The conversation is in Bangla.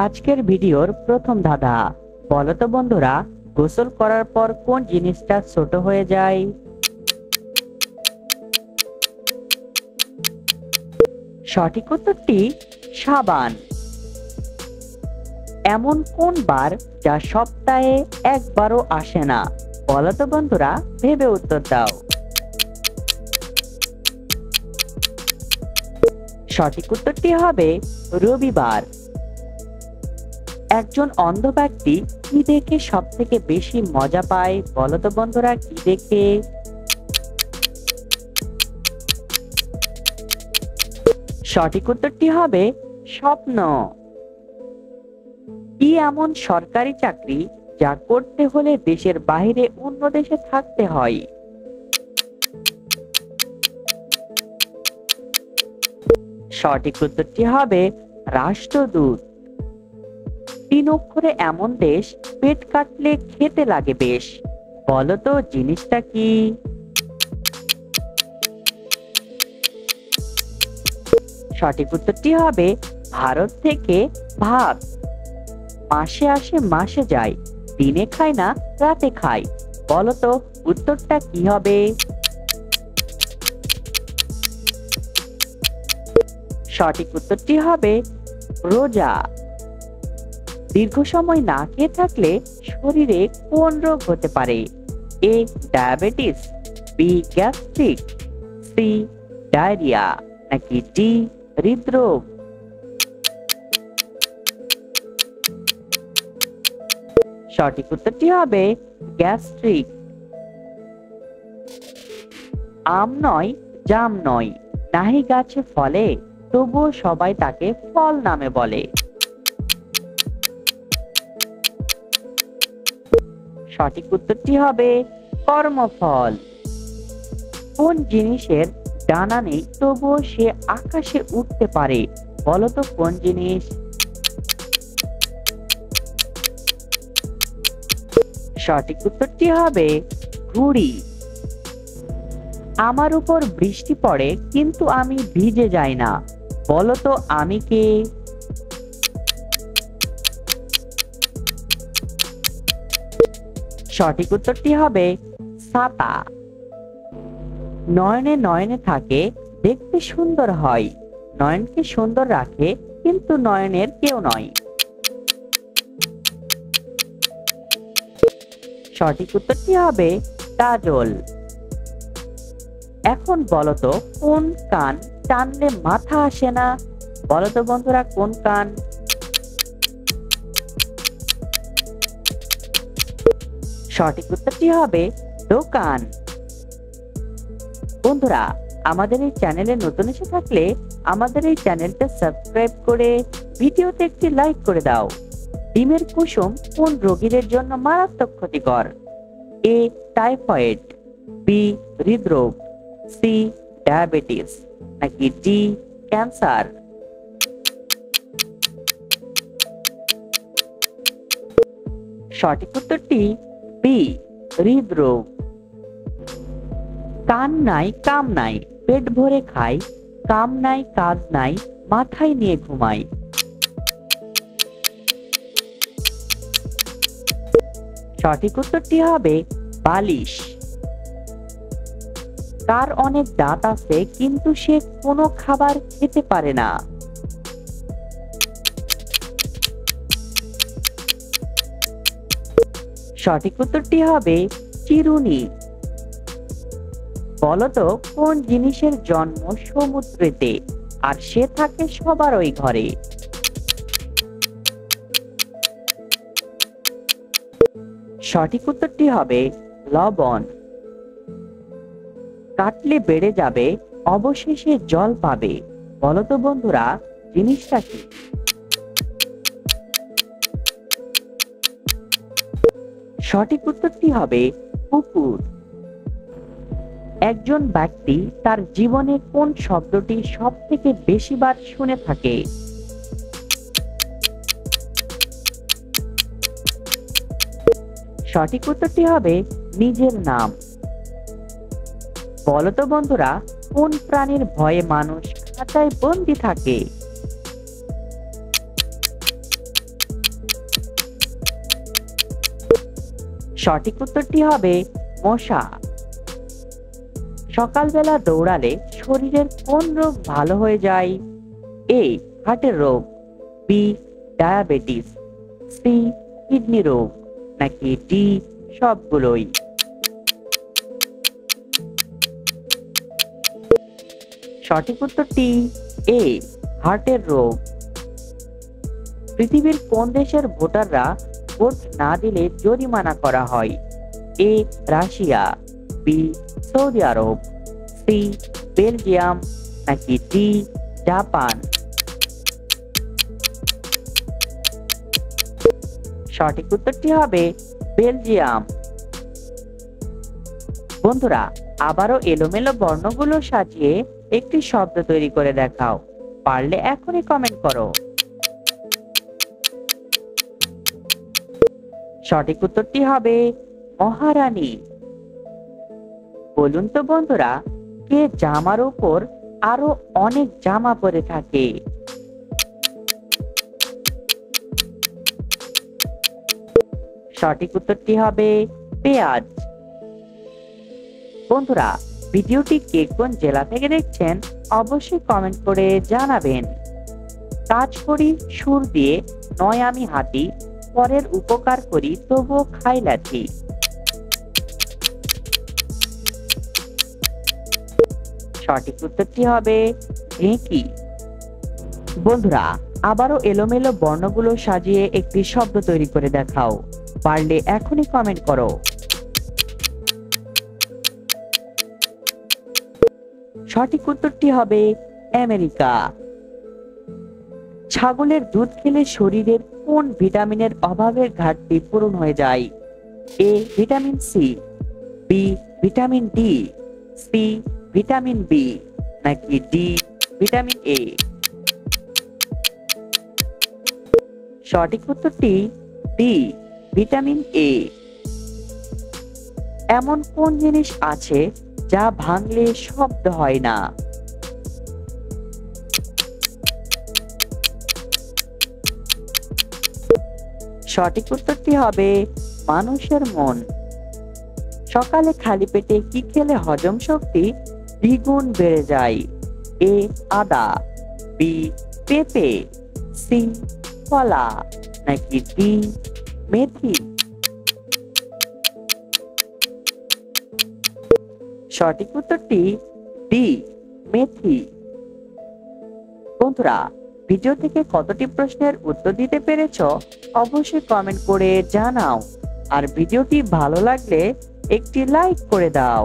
আজকের ভিডিওর প্রথম ধাঁধা। বলো তো বন্ধুরা, গোসল করার পর কোন জিনিসটা ছোট হয়ে যায়? সঠিক উত্তরটি সাবান। এমন কোন বার যা সপ্তাহে একবারও আসে না? বলো তো বন্ধুরা, ভেবে উত্তর দাও। সঠিক উত্তরটি হবে রবিবার। একজন অন্ধ ব্যক্তি কি দেখে সব থেকে বেশি মজা পায়? বলো তো বন্ধুরা, কি দেখে? সঠিক উত্তরটি হবে স্বপ্ন। কি এমন সরকারি চাকরি যা করতে হলে দেশের বাইরে অন্য দেশে থাকতে হয়? সঠিক উত্তরটি হবে রাষ্ট্রদূত। 3 অক্ষরে এমন দেশ পেট কাটলে খেতে লাগে বেশ। বলো তো জিনিসটা কি? সঠিক উত্তরটি হবে ভারত থেকে ভাত। মাসে আসে মাসে যায়, দিনে খায় না রাতে খায়। বলো তো উত্তরটা কি হবে? সঠিক উত্তরটি হবে রোজা। দীর্ঘ সময় না খেয়ে থাকলে শরীরে কোন রোগ হতে পারে? A diabetes, B gastric, C diarrhoea, নাকি ডি হৃদরোগ? সঠিক উত্তরটি হবে গ্যাস্ট্রিক। আম নয় জাম নয়, নাহি গাছে ফলে, তবুও সবাই তাকে ফল নামে বলে। সঠিক উত্তরটি হবে কর্মফল। কোন জিনিসের ডানা নেই তবুও সে আকাশে উঠতে পারে? বলো তো কোন জিনিস? সঠিক উত্তরটি হবে ঘুড়ি। আমার উপর বৃষ্টি পড়ে কিন্তু আমি ভিজে যাই না। বলো তো আমি কে? সঠিক উত্তরটি হবে ছাতা। নয়নে নয়নে থাকে, দেখতে সুন্দর হয়, নয়নকে সুন্দর রাখে কিন্তু নয়নের কেউ নয়। সঠিক উত্তরটি হবে কাজল। এখন বলো তো কোন কান টানলে মাথা আসে না? বলো তো বন্ধুরা কোন কান? সঠিক উত্তরটি হবে দোকান। বন্ধুরা, আমাদের এই চ্যানেলে নতুন এসে থাকলে আমাদের এই চ্যানেলটা সাবস্ক্রাইব করে ভিডিওতে একটি লাইক করে দাও। ডিমের কুসুম কোন রোগীদের জন্য মারাত্মক ক্ষতিকর? এ টাইফয়েড, বি হৃদরোগ, সি ডায়াবেটিস, নাকি ডি ক্যান্সার? সঠিক উত্তরটি বি হৃদরোগ। কান নাই কাম নাই, পেট ভরে খাই, কাম নাই কাজ নাই, মাথায় নিয়ে ঘুমাই। সঠিক উত্তরটি হবে বালিশ। তার অনেক দাঁত আছে কিন্তু সে কোনো খাবার খেতে পারে না? সঠিক উত্তরটি হবে চিরুনি। বলতো কোন জিনিসের জন্ম সমুদ্রেতে আর সে থাকে সবার ওই ঘরে? সঠিক উত্তরটি হবে লবণ। কাটলে বেড়ে যাবে, অবশেষে জল পাবে। বলতো বন্ধুরা জিনিসটা কি? সঠিক উত্তরটি হবে পুকুর। একজন ব্যক্তি তার জীবনে কোন শব্দটি সব থেকে বেশিবার শুনে থাকে? সঠিক উত্তরটি হবে নিজের নাম। বলতো বন্ধুরা কোন প্রাণীর ভয়ে মানুষ খাঁচায় বন্দী থাকে? সঠিক উত্তরটি হবে মশা। সকালবেলা দৌড়ালে শরীরের কোন রোগ ভালো হয়ে যায়? এ হার্টের রোগ, বি ডায়াবেটিস, সি কিডনি রোগ, নাকি ডি সবগুলোই? সঠিক উত্তরটি এ হার্টের রোগ। পৃথিবীর কোন দেশের ভোটাররা ভোট না দিলে জরিমানা করা হয়? A Russia, B Saudi Arab, C Belgium, নাকি ডি জাপান? সঠিক উত্তরটি হবে বেলজিয়াম। বন্ধুরা, আবারও এলোমেলো বর্ণগুলো সাজিয়ে একটি শব্দ তৈরি করে দেখাও। পারলে এখনই কমেন্ট করো। সঠিক উত্তরটি হবে মহারানী। বলুন তো বন্ধুরা, কে জামার উপর আরো অনেক জামা পরে থাকে? সঠিক উত্তরটি হবে পেঁয়াজ। বন্ধুরা, ভিডিওটি কে কোন জেলা থেকে দেখছেন অবশ্যই কমেন্ট করে জানাবেন। কাজ করি সুর দিয়ে, নয় আমি হাতি, পরের উপকার করি তবুও খাই লাঠি। সঠিক উত্তরটি হবে ঢেঁকি। বন্ধুরা, আবারও এলোমেলো বর্ণগুলো সাজিয়ে একটি শব্দ তৈরি করে দেখাও। পারলে এখনই কমেন্ট করো। সঠিক উত্তরটি হবে আমেরিকা। ছাগলের দুধ খেলে শরীরের কোন ভিটামিনের অভাবের ঘাটতি পূরণ হয়ে যায়? A vitamin C, B vitamin D, C vitamin B, নাকি ডি ভিটামিন এ? সঠিক উত্তরটি ডি ভিটামিন এ। এমন কোন জিনিস আছে যা ভাঙলে শব্দ হয় না? সঠিক উত্তরটি হবে মানুষের মন। সকালে খালি পেটে কি খেলে হজম শক্তি দ্বিগুণ বেড়ে যায়? এ আদা, বি পেঁপে, সি কলা, নাকি ডি মেথি? সঠিক উত্তরটি ডি মেথি। বন্ধুরা, ভিডিও থেকে কতটি প্রশ্নের উত্তর দিতে পেরেছো অবশ্যই কমেন্ট করে জানাও। আর ভিডিওটি ভালো লাগলে একটি লাইক করে দাও।